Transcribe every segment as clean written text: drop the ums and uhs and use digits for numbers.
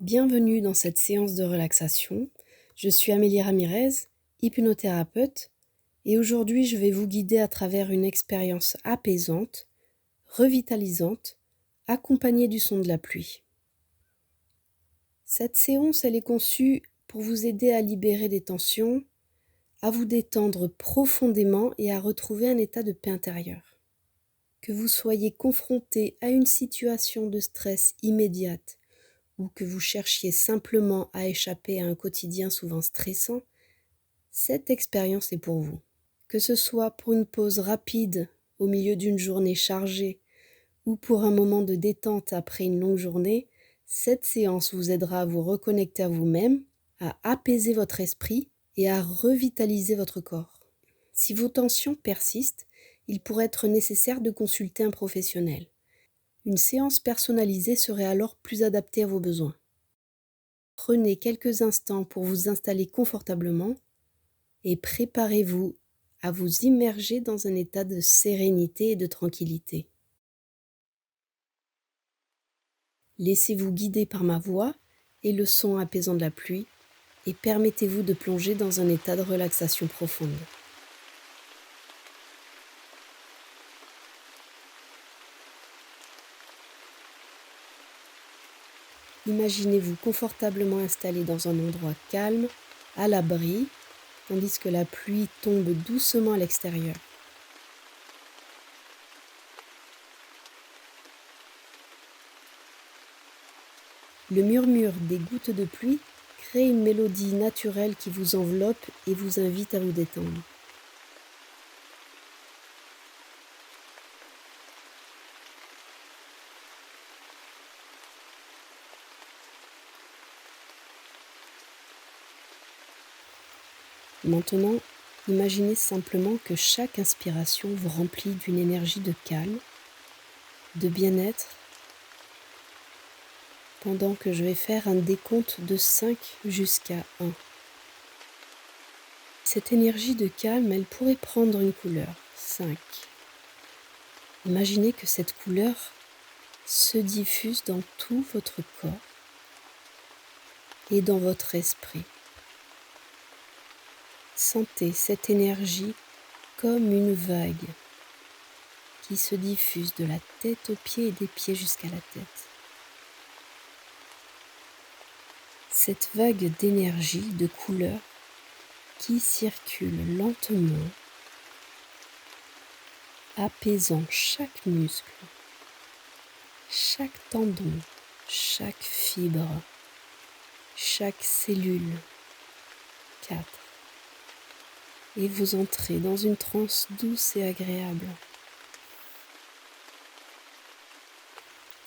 Bienvenue dans cette séance de relaxation. Je suis Amélie Ramirez, hypnothérapeute, et aujourd'hui je vais vous guider à travers une expérience apaisante, revitalisante, accompagnée du son de la pluie. Cette séance, elle est conçue pour vous aider à libérer des tensions, à vous détendre profondément et à retrouver un état de paix intérieure. Que vous soyez confronté à une situation de stress immédiate, ou que vous cherchiez simplement à échapper à un quotidien souvent stressant, cette expérience est pour vous. Que ce soit pour une pause rapide au milieu d'une journée chargée ou pour un moment de détente après une longue journée, cette séance vous aidera à vous reconnecter à vous-même, à apaiser votre esprit et à revitaliser votre corps. Si vos tensions persistent, il pourrait être nécessaire de consulter un professionnel. Une séance personnalisée serait alors plus adaptée à vos besoins. Prenez quelques instants pour vous installer confortablement et préparez-vous à vous immerger dans un état de sérénité et de tranquillité. Laissez-vous guider par ma voix et le son apaisant de la pluie et permettez-vous de plonger dans un état de relaxation profonde. Imaginez-vous confortablement installé dans un endroit calme, à l'abri, tandis que la pluie tombe doucement à l'extérieur. Le murmure des gouttes de pluie crée une mélodie naturelle qui vous enveloppe et vous invite à vous détendre. Maintenant, imaginez simplement que chaque inspiration vous remplit d'une énergie de calme, de bien-être, pendant que je vais faire un décompte de 5 jusqu'à 1. Cette énergie de calme, elle pourrait prendre une couleur. 5. Imaginez que cette couleur se diffuse dans tout votre corps et dans votre esprit. Sentez cette énergie comme une vague qui se diffuse de la tête aux pieds et des pieds jusqu'à la tête. Cette vague d'énergie, de couleurs qui circule lentement, apaisant chaque muscle, chaque tendon, chaque fibre, chaque cellule. 4. Et vous entrez dans une transe douce et agréable.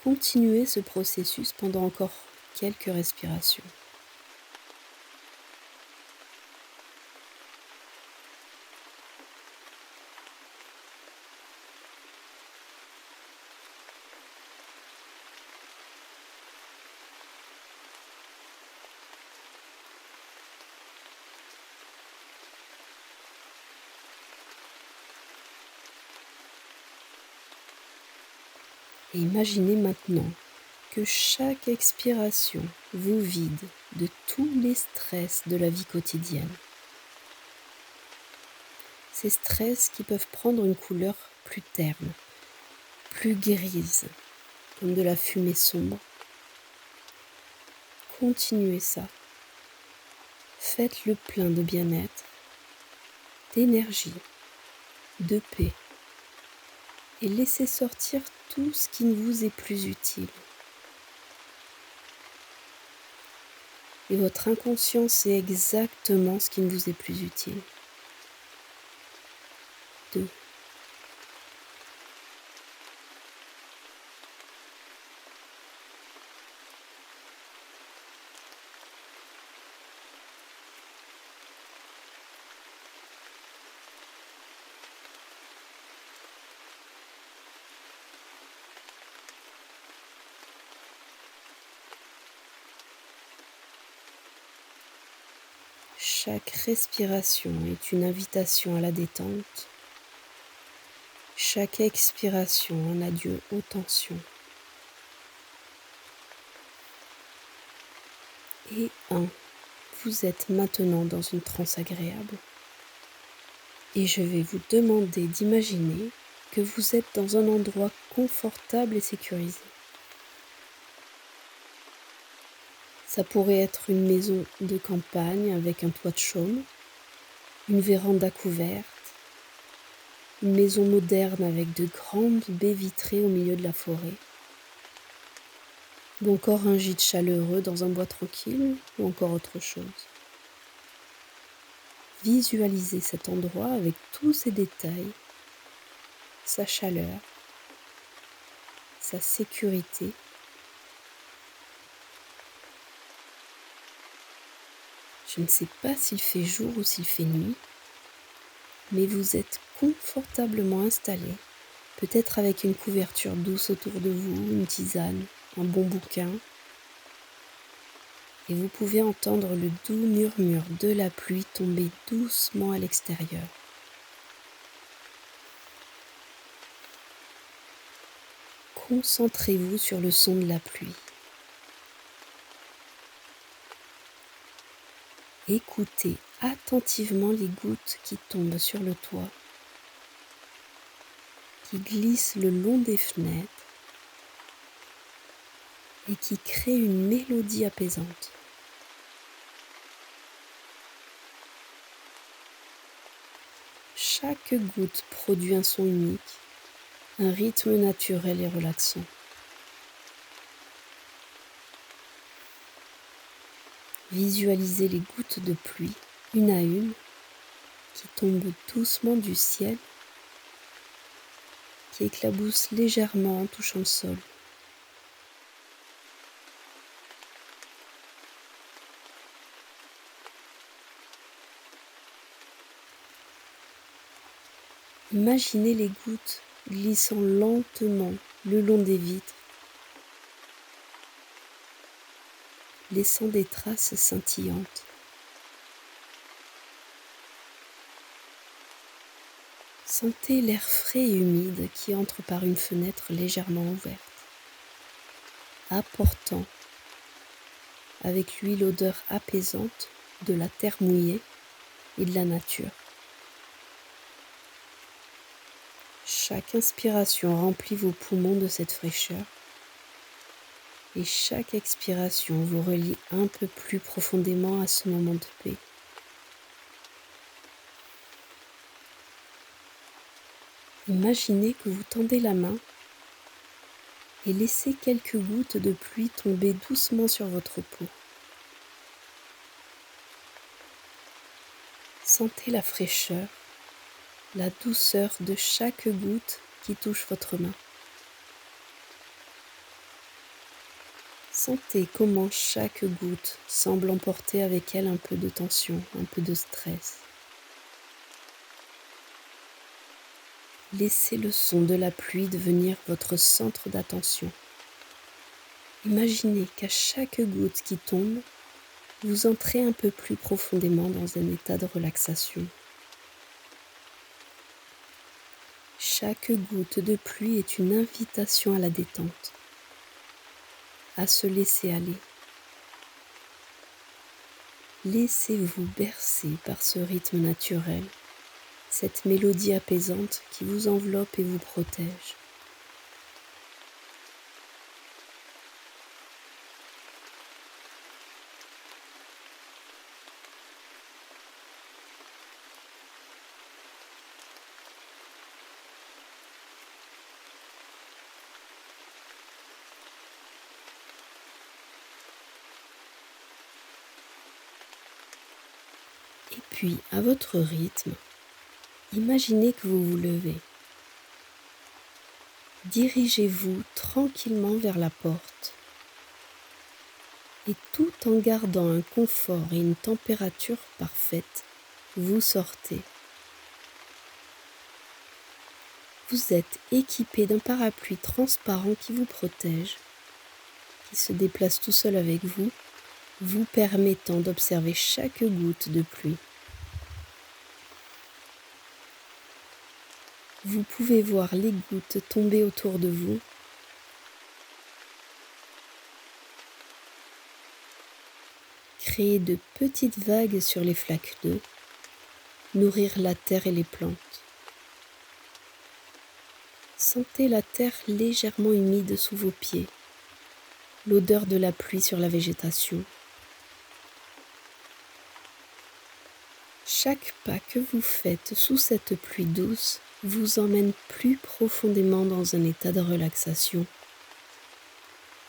Continuez ce processus pendant encore quelques respirations. Et imaginez maintenant que chaque expiration vous vide de tous les stress de la vie quotidienne. Ces stress qui peuvent prendre une couleur plus terne, plus grise, comme de la fumée sombre. Continuez ça. Faites le plein de bien-être, d'énergie, de paix. Et laissez sortir tout ce qui ne vous est plus utile. Et votre inconscient sait exactement ce qui ne vous est plus utile. 2. Chaque respiration est une invitation à la détente. Chaque expiration un adieu aux tensions. et 1. Vous êtes maintenant dans une transe agréable. Et je vais vous demander d'imaginer que vous êtes dans un endroit confortable et sécurisé. Ça pourrait être une maison de campagne avec un toit de chaume, une véranda couverte, une maison moderne avec de grandes baies vitrées au milieu de la forêt, ou encore un gîte chaleureux dans un bois tranquille, ou encore autre chose. Visualisez cet endroit avec tous ses détails, sa chaleur, sa sécurité. Je ne sais pas s'il fait jour ou s'il fait nuit, mais vous êtes confortablement installé, peut-être avec une couverture douce autour de vous, une tisane, un bon bouquin, et vous pouvez entendre le doux murmure de la pluie tomber doucement à l'extérieur. Concentrez-vous sur le son de la pluie. Écoutez attentivement les gouttes qui tombent sur le toit, qui glissent le long des fenêtres et qui créent une mélodie apaisante. Chaque goutte produit un son unique, un rythme naturel et relaxant. Visualisez les gouttes de pluie, une à une, qui tombent doucement du ciel, qui éclaboussent légèrement en touchant le sol. Imaginez les gouttes glissant lentement le long des vitres, laissant des traces scintillantes. Sentez l'air frais et humide qui entre par une fenêtre légèrement ouverte, apportant avec lui l'odeur apaisante de la terre mouillée et de la nature. Chaque inspiration remplit vos poumons de cette fraîcheur et chaque expiration vous relie un peu plus profondément à ce moment de paix. Imaginez que vous tendez la main et laissez quelques gouttes de pluie tomber doucement sur votre peau. Sentez la fraîcheur, la douceur de chaque goutte qui touche votre main. Sentez comment chaque goutte semble emporter avec elle un peu de tension, un peu de stress. Laissez le son de la pluie devenir votre centre d'attention. Imaginez qu'à chaque goutte qui tombe, vous entrez un peu plus profondément dans un état de relaxation. Chaque goutte de pluie est une invitation à la détente, à se laisser aller. Laissez-vous bercer par ce rythme naturel, cette mélodie apaisante qui vous enveloppe et vous protège. Et puis, à votre rythme, imaginez que vous vous levez. Dirigez-vous tranquillement vers la porte et tout en gardant un confort et une température parfaite, vous sortez. Vous êtes équipé d'un parapluie transparent qui vous protège, qui se déplace tout seul avec vous, vous permettant d'observer chaque goutte de pluie. Vous pouvez voir les gouttes tomber autour de vous. créer de petites vagues sur les flaques d'eau, nourrir la terre et les plantes. Sentez la terre légèrement humide sous vos pieds, l'odeur de la pluie sur la végétation. Chaque pas que vous faites sous cette pluie douce vous emmène plus profondément dans un état de relaxation,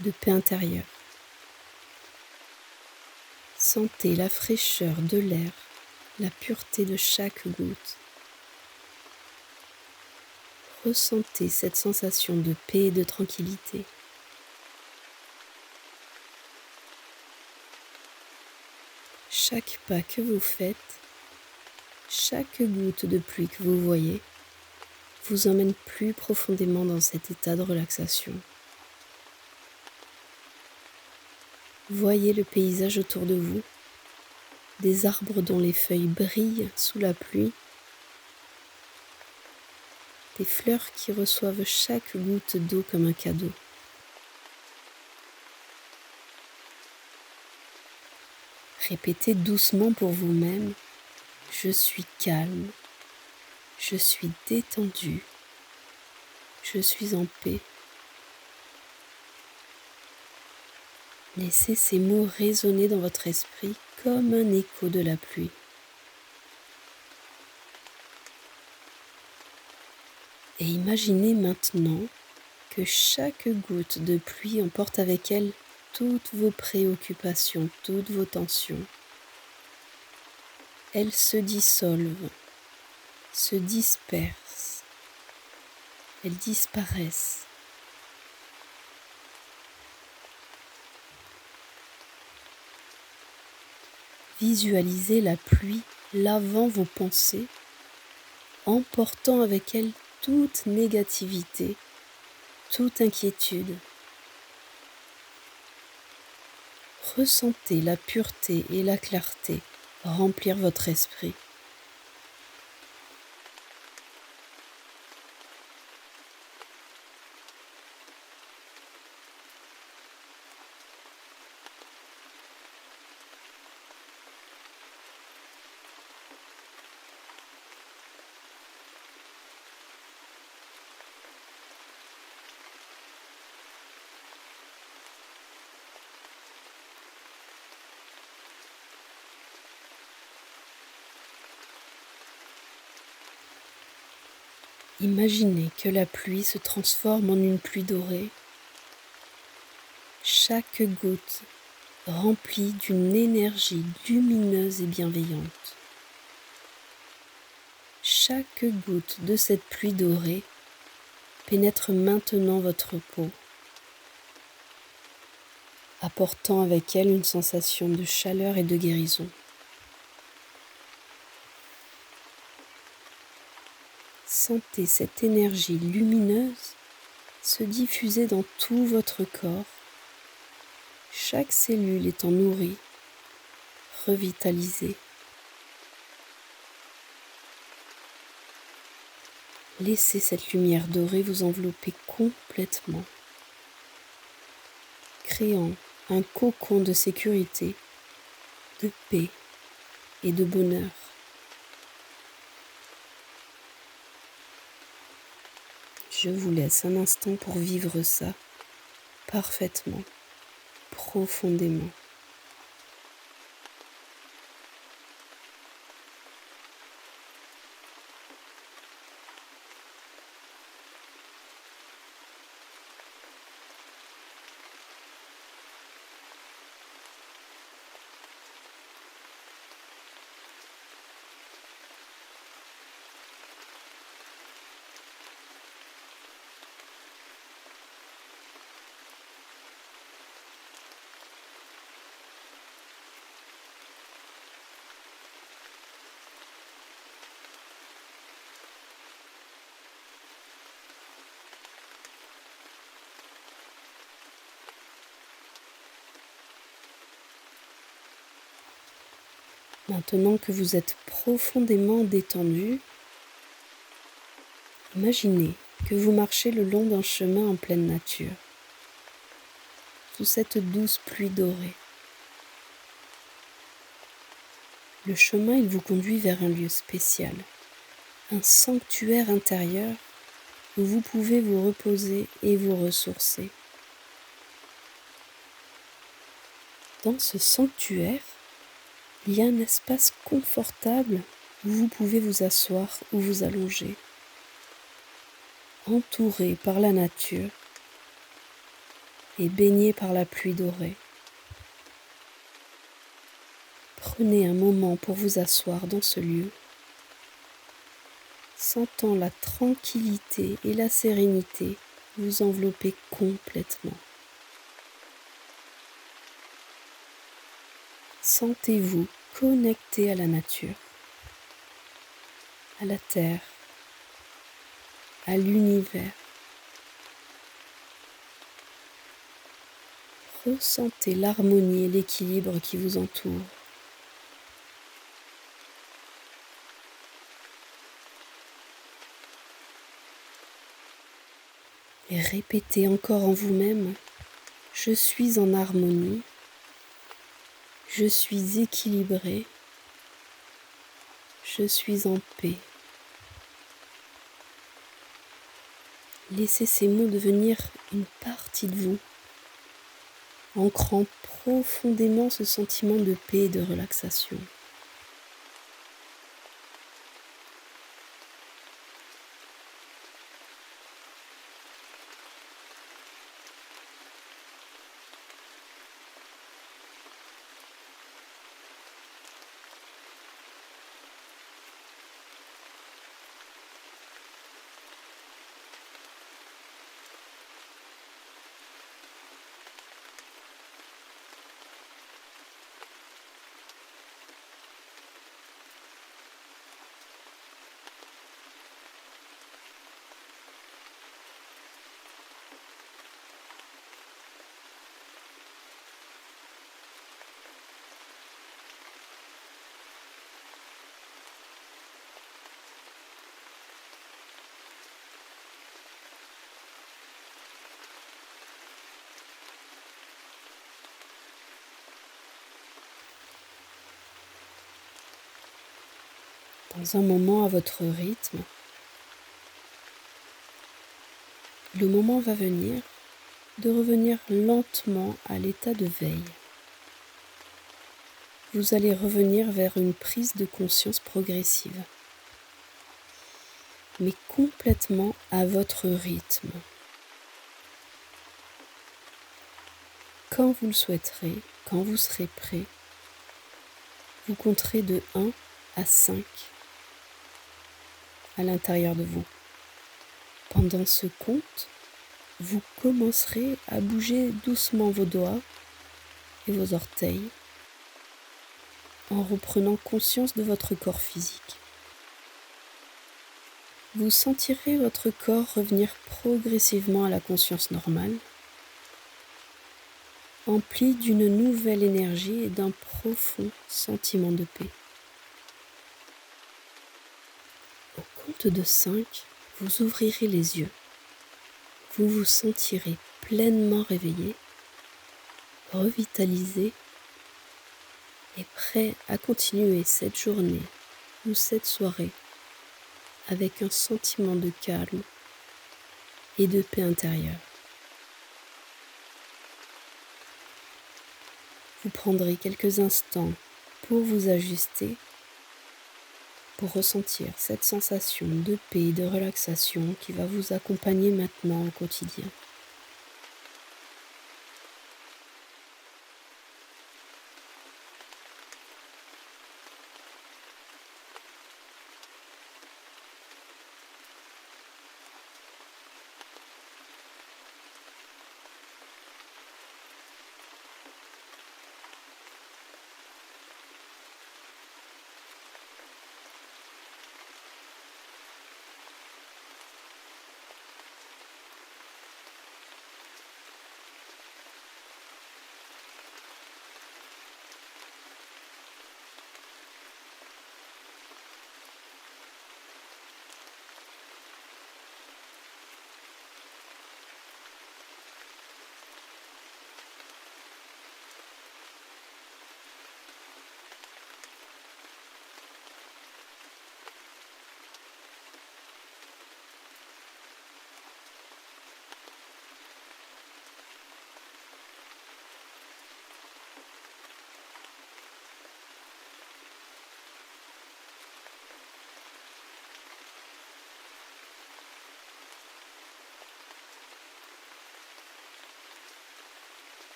de paix intérieure. Sentez la fraîcheur de l'air, la pureté de chaque goutte. Ressentez cette sensation de paix et de tranquillité. Chaque pas que vous faites, chaque goutte de pluie que vous voyez, vous emmène plus profondément dans cet état de relaxation. Voyez le paysage autour de vous, des arbres dont les feuilles brillent sous la pluie, des fleurs qui reçoivent chaque goutte d'eau comme un cadeau. Répétez doucement pour vous-même, je suis calme, je suis détendu, je suis en paix. Laissez ces mots résonner dans votre esprit comme un écho de la pluie. Et imaginez maintenant que chaque goutte de pluie emporte avec elle toutes vos préoccupations, toutes vos tensions. Elles se dissolvent, se dispersent, elles disparaissent. Visualisez la pluie lavant vos pensées, emportant avec elle toute négativité, toute inquiétude. Ressentez la pureté et la clarté remplir votre esprit. Imaginez que la pluie se transforme en une pluie dorée. Chaque goutte remplie d'une énergie lumineuse et bienveillante. Chaque goutte de cette pluie dorée pénètre maintenant votre peau, apportant avec elle une sensation de chaleur et de guérison. Sentez cette énergie lumineuse se diffuser dans tout votre corps, chaque cellule étant nourrie, revitalisée. Laissez cette lumière dorée vous envelopper complètement, créant un cocon de sécurité, de paix et de bonheur. Je vous laisse un instant pour vivre ça parfaitement, profondément. Maintenant que vous êtes profondément détendu, imaginez que vous marchez le long d'un chemin en pleine nature, sous cette douce pluie dorée. Le chemin, il vous conduit vers un lieu spécial, un sanctuaire intérieur où vous pouvez vous reposer et vous ressourcer. Dans ce sanctuaire, il y a un espace confortable où vous pouvez vous asseoir ou vous allonger, entouré par la nature et baigné par la pluie dorée. Prenez un moment pour vous asseoir dans ce lieu, sentant la tranquillité et la sérénité vous envelopper complètement. Sentez-vous connecté à la nature, à la terre, à l'univers. Ressentez l'harmonie et l'équilibre qui vous entourent. Et répétez encore en vous-même, je suis en harmonie, je suis équilibré, je suis en paix. Laissez ces mots devenir une partie de vous, ancrant profondément ce sentiment de paix et de relaxation. Dans un moment à votre rythme, le moment va venir de revenir lentement à l'état de veille. Vous allez revenir vers une prise de conscience progressive, mais complètement à votre rythme. Quand vous le souhaiterez, quand vous serez prêt, vous compterez de 1 à 5 à l'intérieur de vous. Pendant ce compte, vous commencerez à bouger doucement vos doigts et vos orteils en reprenant conscience de votre corps physique. Vous sentirez votre corps revenir progressivement à la conscience normale, empli d'une nouvelle énergie et d'un profond sentiment de paix. Au compte de 5, vous ouvrirez les yeux. Vous vous sentirez pleinement réveillé, revitalisé et prêt à continuer cette journée ou cette soirée avec un sentiment de calme et de paix intérieure. Vous prendrez quelques instants pour vous ajuster, pour ressentir cette sensation de paix et de relaxation qui va vous accompagner maintenant au quotidien.